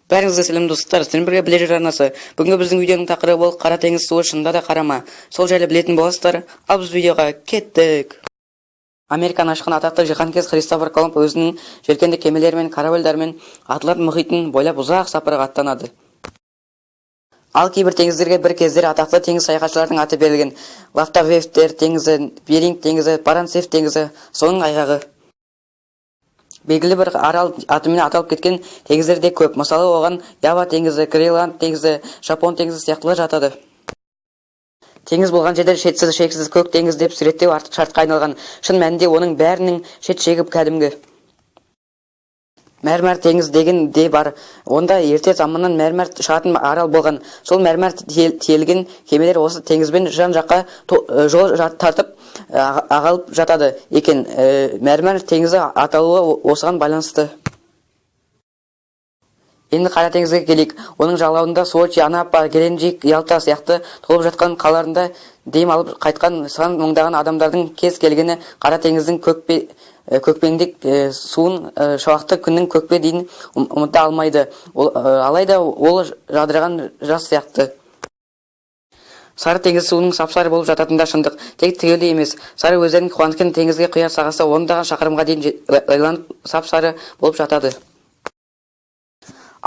Бәріңізге сәлем достар, сіздермен бірге біле жүр арнасы. Бүгінгі біздің видеоның тақырыбы ол қара теңіз суы шынында да қарама. Сол жайлы білетін боласыздар. Ал біз видеоға кеттік. Американы ашқан атақты жиһанкез Христофор Колумб өзінің желкенді кемелерімен, каравелдармен Атлант мұхитын бойлап ұзақ сапарға аттанады. Ал кейбір теңіздерге бір кездері атақты теңіз саяхатшылардың аты берілген. Лафтавефтер теңізі, Беринг теңізі, Баренцев теңізі, соның айғағы. Белгілі бір арал атымен аталып кеткен теңіздер де көп. Мысалы, оған Ява теңізі, Гренланд теңізі, Жапон теңізі сияқтылар жатады. Теңіз болған жерде шетсіз, шексіз көк теңіз деп суреттеу артық шартқа айналған. Шын мәнінде оның бәрінің шет-шегі кәдімгі. Мәрмәр теңіз деген де бар. Онда ерте заманнан мәрмәр шығатын арал болған. Сол мәрмәр тиелген кемелер осы теңізбен жан-жаққа жол тартып ағалып жатады екен. Мәрмәр теңізі аталуы осыған байланысты. Енді қара теңізге келейік. Оның жағалауында Сочи, Анапа, Геленджик, Ялта сияқты толып жатқан қалаларында дем алып қайтқан сан мыңдаған адамдардың кез келгені қара теңіздің көкпеңдек суын шуақты күннің көкпе дейін ұмыта алмайды. Алайда ол жадыраған жас сияқты. Сары теңіз суының сапсары болып жататында шындық. Тек тігелі емес. Сары өзенінің Қуанкен теңізге құяр сағасы ондаған шақырымға дейін лайланып сапсары болып жатады.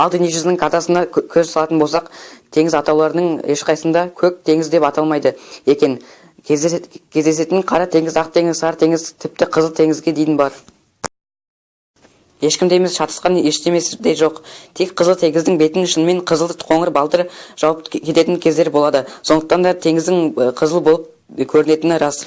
Ал дүниежүзінің картасына көз салатын болсақ, теңіз атауларының ешқайсында көк теңіз деп аталмайды екен. Кездесетін қара теңіз, ақ теңіз, сары теңіз, тіпті қызыл теңізге дейін бар. Ешкімде емес, шатысқан ештемесі де жоқ. Тек қызыл теңіздің бетін шынымен қызыл қоңыр балтыр жауып кететін кездер болады. Сондықтан да теңіздің қызыл болып көрінетіні рас.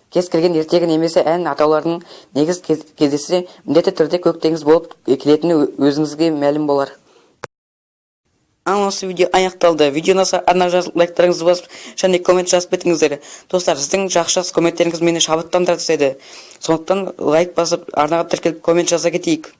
Кез келген ертегі немесе ән атауларының негіз кездессе міндетті түрде көк теңіз болып келетіні өзіңізге мәлім болар. Ал осы видео аяқталды. Видеоны арнап жазылып лайктарыңызды басып, және коммент жазып кетіңіздер. Достар, сіздің жақсы комменттеріңіз мені шабыттандыра түседі. Сондықтан лайк басып, арнаға тіркеліп коммент жаза кетейік.